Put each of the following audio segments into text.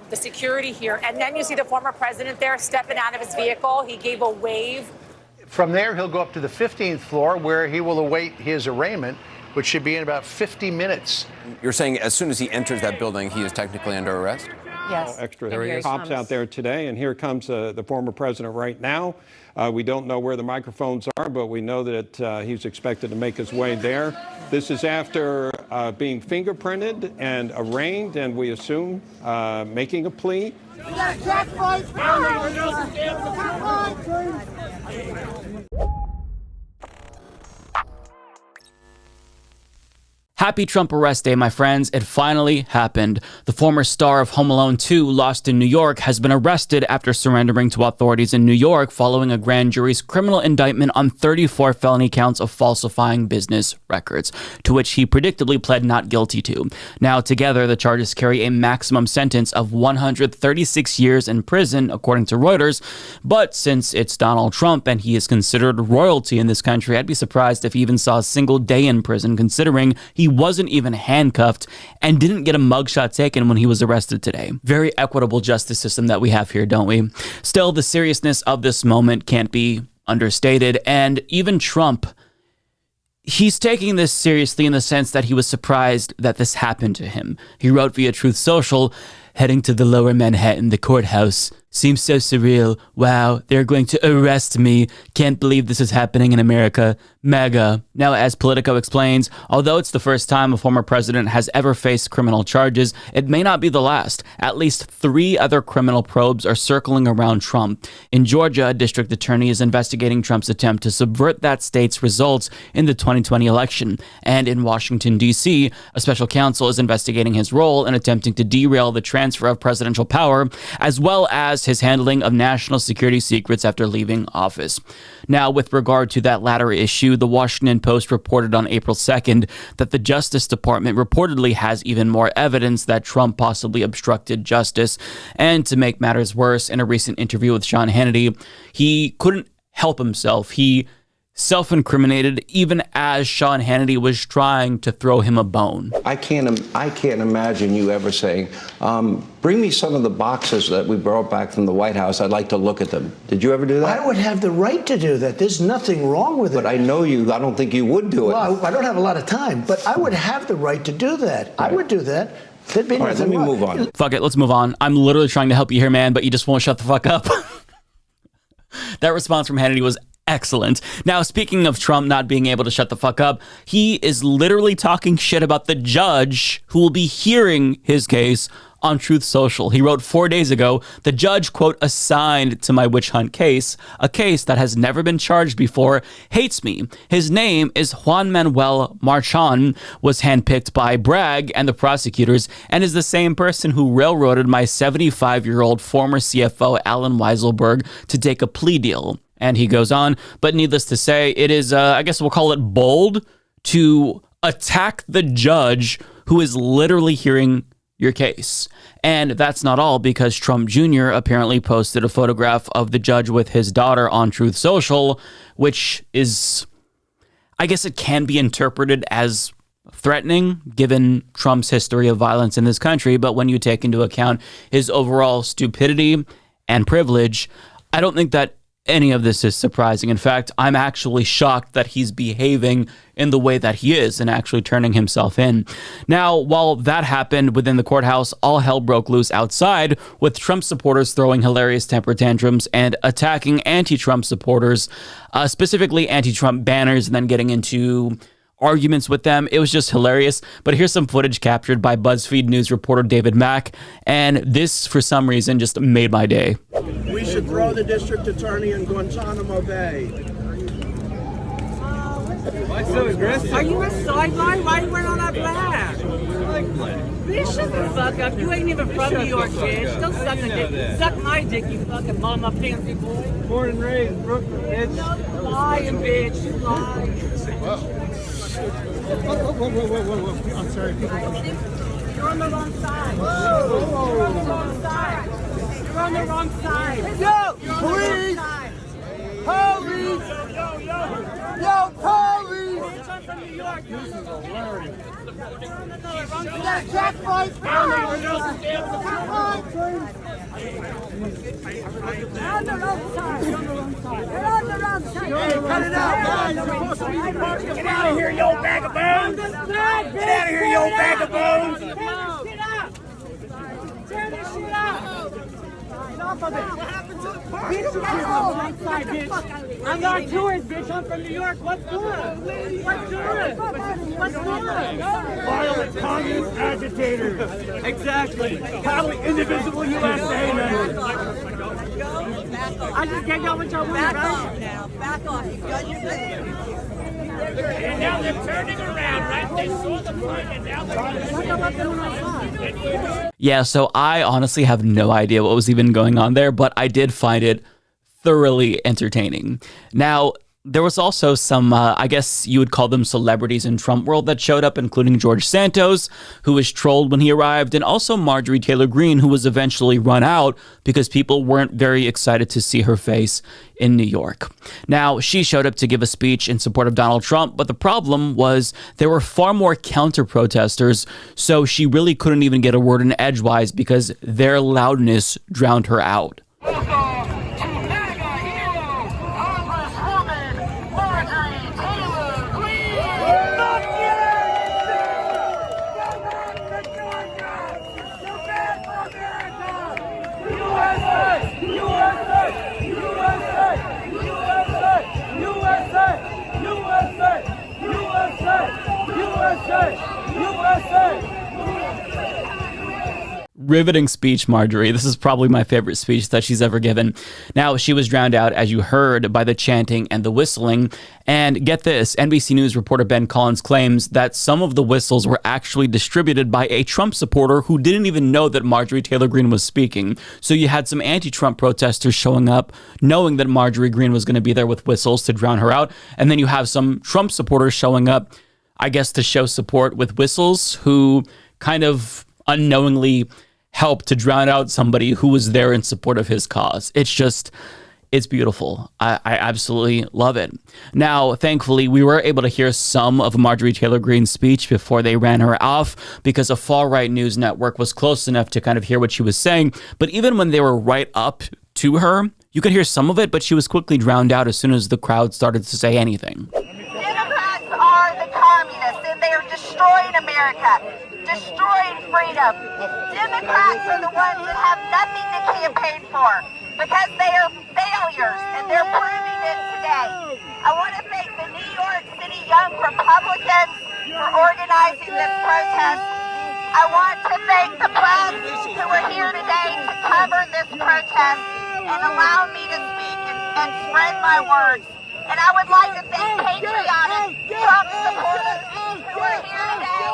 the security here. And then you see the former president there stepping out of his vehicle. He gave a wave. From there, he'll go up to the 15th floor where he will await his arraignment, which should be in about 50 minutes. You're saying as soon as he enters that building, he is technically under arrest? Yes. Extra cops out there today, and here comes the former president right now. We don't know where the microphones are, but we know that he's expected to make his way there. This is after being fingerprinted and arraigned, and we assume making a plea. Happy Trump arrest day, my friends. It finally happened. The former star of Home Alone 2, Lost in New York, has been arrested after surrendering to authorities in New York following a grand jury's criminal indictment on 34 felony counts of falsifying business records, to which he predictably pled not guilty to. Now, together, the charges carry a maximum sentence of 136 years in prison, according to Reuters. But since it's Donald Trump and he is considered royalty in this country, I'd be surprised if he even saw a single day in prison, considering he wasn't even handcuffed and didn't get a mugshot taken when he was arrested today. Very equitable justice system that we have here, don't we? Still, the seriousness of this moment can't be understated, and even Trump, he's taking this seriously in the sense that he was surprised that this happened to him. He wrote via Truth Social, "Heading to the lower Manhattan, the courthouse. Seems so surreal. Wow, they're going to arrest me. Can't believe this is happening in America. MAGA." Now, as Politico explains, although it's the first time a former president has ever faced criminal charges, it may not be the last. At least 3 other criminal probes are circling around Trump. In Georgia, a district attorney is investigating Trump's attempt to subvert that state's results in the 2020 election. And in Washington, D.C., a special counsel is investigating his role in attempting to derail the transfer of presidential power, as well as his handling of national security secrets after leaving office. Now, with regard to that latter issue, the Washington Post reported on April 2nd that the Justice Department reportedly has even more evidence that Trump possibly obstructed justice. And to make matters worse, in a recent interview with Sean Hannity, he couldn't help himself. He self-incriminated even as Sean Hannity was trying to throw him a bone. I can't imagine you ever saying, bring me some of the boxes that we brought back from the White House. I'd like to look at them. Did you ever do that? I would have the right to do that. There's nothing wrong with it. But I know you. I don't think you would do it. Well, I don't have a lot of time, but I would have the right to do that. Right. I would do that. All right, let me move on. Fuck it, let's move on. I'm literally trying to help you here, man, but you just won't shut the fuck up. That response from Hannity was excellent. Now, speaking of Trump not being able to shut the fuck up, he is literally talking shit about the judge who will be hearing his case on Truth Social. He wrote 4 days ago, "The judge, quote, assigned to my witch hunt case, a case that has never been charged before, hates me. His name is Juan Manuel Marchon, was handpicked by Bragg and the prosecutors, and is the same person who railroaded my 75-year-old former CFO, Alan Weiselberg, to take a plea deal." And he goes on, but needless to say, it is, I guess we'll call it bold, to attack the judge who is literally hearing your case. And that's not all, because Trump Jr. apparently posted a photograph of the judge with his daughter on Truth Social, which is, I guess it can be interpreted as threatening, given Trump's history of violence in this country. But when you take into account his overall stupidity and privilege, I don't think that any of this is surprising. In fact, I'm actually shocked that he's behaving in the way that he is and actually turning himself in. Now, while that happened within the courthouse, all hell broke loose outside, with Trump supporters throwing hilarious temper tantrums and attacking anti-Trump supporters, specifically anti-Trump banners, and then getting into arguments with them. It was just hilarious. But here's some footage captured by BuzzFeed News reporter David Mack, and this, for some reason, just made my day. We should throw the district attorney in Guantanamo Bay. Why so aggressive? Are you a sideline? Why are you wearing all that black? Bitch, shut the fuck up. You ain't even from New York, bitch. Don't suck the dick. Suck my dick, you fucking mama pansy boy. Born and raised Brooklyn, bitch. No, lying, bitch. You lying. Whoa. I'm sorry. You're on the wrong side. You're on the wrong side. You're on the wrong side. Yo, police! Police! Yo, police! Bitch, I'm from New York. This is hilarious. You got a cat fight. on the wrong side. You're on the wrong side. You're on the wrong side. Hey, cut it out, guys. You're supposed to be parking. Get out of here, you old bag of bones. Get out of here, you old bag of bones. Tear this shit up. Tear this shit up. Enough of it. What happened to the park? Bitch, get outside, bitch. I'm not tourist, bitch. I'm from New York. What's good? What's good? What's good? Violent communist agitators. Exactly. Probably indivisible USA members. I just gave y'all what y'all wanted, right? Now, back off. You've done your thing. And now they're turning around, right? They saw the fight and now they're Yeah, so I honestly have no idea what was even going on there, but I did find it thoroughly entertaining. Now, there was also some, I guess you would call them celebrities in Trump world that showed up, including George Santos, who was trolled when he arrived, and also Marjorie Taylor Greene, who was eventually run out because people weren't very excited to see her face in New York. Now, she showed up to give a speech in support of Donald Trump, but the problem was there were far more counter-protesters, so she really couldn't even get a word in edgewise because their loudness drowned her out. Riveting speech, Marjorie. This is probably my favorite speech that she's ever given. Now, she was drowned out, as you heard, by the chanting and the whistling. And get this, NBC News reporter Ben Collins claims that some of the whistles were actually distributed by a Trump supporter who didn't even know that Marjorie Taylor Greene was speaking. So you had some anti-Trump protesters showing up, knowing that Marjorie Greene was going to be there with whistles to drown her out. And then you have some Trump supporters showing up, I guess, to show support with whistles, who kind of unknowingly help to drown out somebody who was there in support of his cause. It's beautiful. I absolutely love it. Now, thankfully, we were able to hear some of Marjorie Taylor Greene's speech before they ran her off because a far-right news network was close enough to kind of hear what she was saying. But even when they were right up to her, you could hear some of it, but she was quickly drowned out as soon as the crowd started to say anything. Democrats are the communists, and they are destroying America, destroying freedom. Democrats are the ones that have nothing to campaign for because they are failures, and they're proving it today. I want to thank the New York City Young Republicans for organizing this protest. I want to thank the press who are here today to cover this protest and allow me to speak and spread my words. And I would like to thank patriotic Trump supporters who are here today.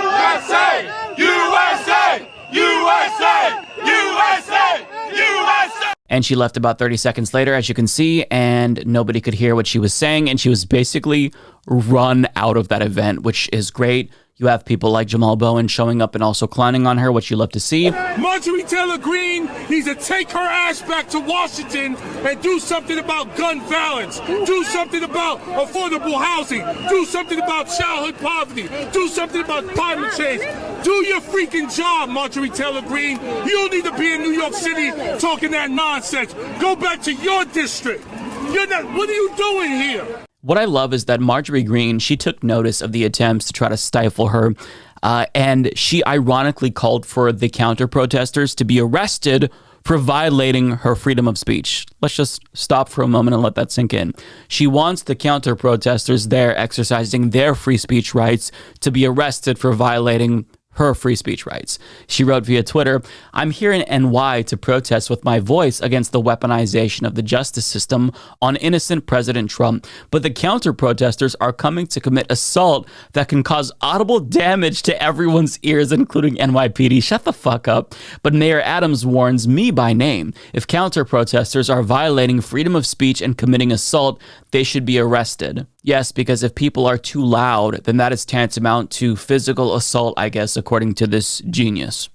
USA! USA! USA! USA! USA! And she left about 30 seconds later, as you can see, and nobody could hear what she was saying. And she was basically run out of that event, which is great. You have people like Jamal Bowen showing up and also clowning on her, which you love to see. Marjorie Taylor Greene needs to take her ass back to Washington and do something about gun violence. Do something about affordable housing. Do something about childhood poverty. Do something about climate change. Do your freaking job, Marjorie Taylor Greene. You don't need to be in New York City talking that nonsense. Go back to your district. You're not. What are you doing here? What I love is that Marjorie Greene, she took notice of the attempts to try to stifle her, and she ironically called for the counter-protesters to be arrested for violating her freedom of speech. Let's just stop for a moment and let that sink in. She wants the counter-protesters there exercising their free speech rights to be arrested for violating her free speech rights. She wrote via Twitter, "I'm here in NY to protest with my voice against the weaponization of the justice system on innocent President Trump, but the counter-protesters are coming to commit assault that can cause audible damage to everyone's ears, including NYPD." Shut the fuck up. But Mayor Adams warns me by name. If counter-protesters are violating freedom of speech and committing assault, they should be arrested. Yes, because if people are too loud, then that is tantamount to physical assault, I guess, according to this genius.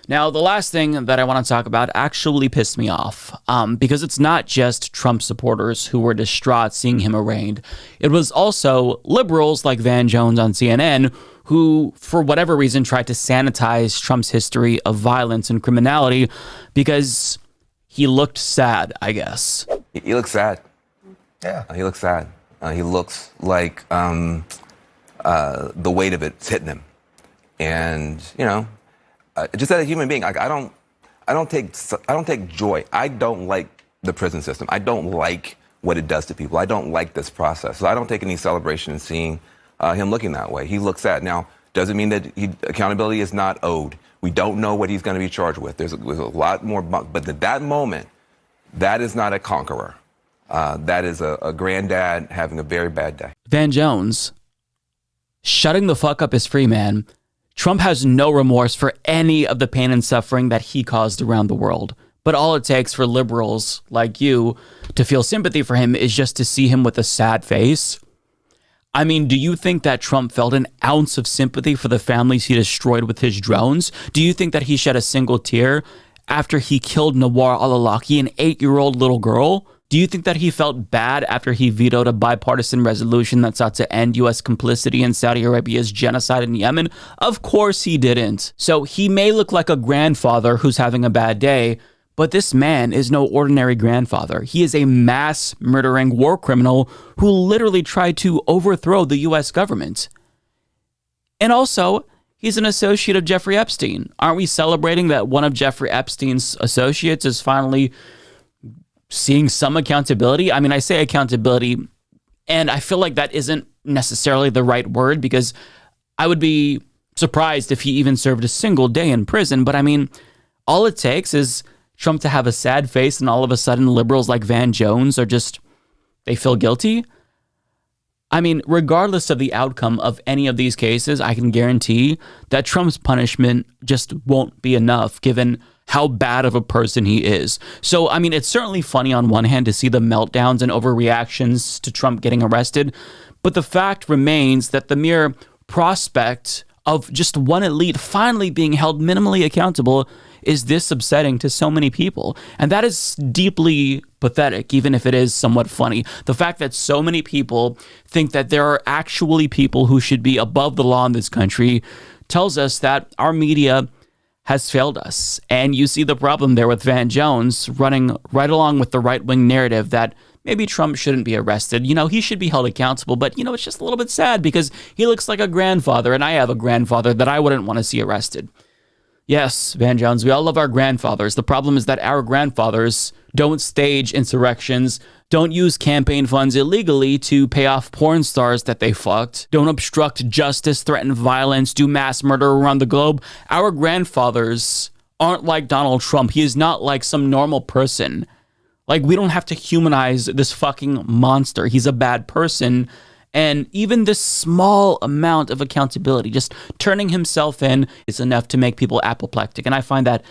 Now, the last thing that I want to talk about actually pissed me off, because it's not just Trump supporters who were distraught seeing him arraigned. It was also liberals like Van Jones on CNN who, for whatever reason, tried to sanitize Trump's history of violence and criminality because he looked sad, I guess. He looks sad. Yeah. He looks sad. He looks like the weight of it's hitting him. And, you know, just as a human being, like I don't take joy. I don't like the prison system. I don't like what it does to people. I don't like this process. So I don't take any celebration in seeing him looking that way. He looks sad. Now, doesn't mean that accountability is not owed. We don't know what he's going to be charged with. There's a lot more, but at that moment, that is not a conqueror. That is a granddad having a very bad day. Van Jones, shutting the fuck up is free, man. Trump has no remorse for any of the pain and suffering that he caused around the world. But all it takes for liberals like you to feel sympathy for him is just to see him with a sad face. I mean, do you think that Trump felt an ounce of sympathy for the families he destroyed with his drones? Do you think that he shed a single tear after he killed Nawar al-Awlaki, an 8-year-old little girl? Do you think that he felt bad after he vetoed a bipartisan resolution that sought to end U.S. complicity in Saudi Arabia's genocide in Yemen? Of course he didn't. So he may look like a grandfather who's having a bad day, but this man is no ordinary grandfather. He is a mass murdering war criminal who literally tried to overthrow the U.S. government. And also, he's an associate of Jeffrey Epstein. Aren't we celebrating that one of Jeffrey Epstein's associates is finally seeing some accountability? I mean, I say accountability, and I feel like that isn't necessarily the right word because I would be surprised if he even served a single day in prison. But I mean, all it takes is Trump to have a sad face and all of a sudden liberals like Van Jones are just, they feel guilty. I mean, regardless of the outcome of any of these cases, I can guarantee that Trump's punishment just won't be enough given how bad of a person he is. So, I mean, it's certainly funny on one hand to see the meltdowns and overreactions to Trump getting arrested, but the fact remains that the mere prospect of just one elite finally being held minimally accountable is this upsetting to so many people. And that is deeply pathetic, even if it is somewhat funny. The fact that so many people think that there are actually people who should be above the law in this country tells us that our media has failed us. And you see the problem there with Van Jones running right along with the right-wing narrative that maybe Trump shouldn't be arrested. You know, he should be held accountable, but, you know, it's just a little bit sad because he looks like a grandfather, and I have a grandfather that I wouldn't want to see arrested. Yes, Van Jones, we all love our grandfathers. The problem is that our grandfathers don't stage insurrections, don't use campaign funds illegally to pay off porn stars that they fucked, don't obstruct justice, threaten violence, do mass murder around the globe. Our grandfathers aren't like Donald Trump. He is not like some normal person. Like, we don't have to humanize this fucking monster. He's a bad person. And even this small amount of accountability, just turning himself in, is enough to make people apoplectic. And I find that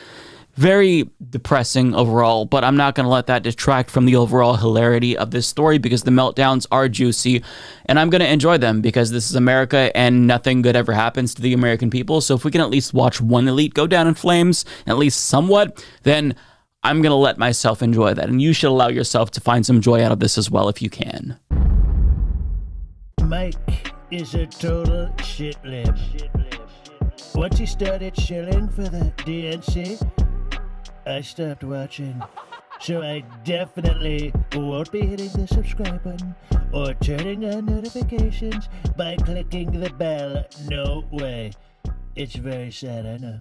very depressing overall, but I'm not going to let that detract from the overall hilarity of this story because the meltdowns are juicy and I'm going to enjoy them because this is America and nothing good ever happens to the American people. So if we can at least watch one elite go down in flames, at least somewhat, then I'm going to let myself enjoy that. And you should allow yourself to find some joy out of this as well if you can. Mike is a total shit lib. Once he started shilling for the DNC, I stopped watching. So I definitely won't be hitting the subscribe button or turning on notifications by clicking the bell. No way. It's very sad, I know.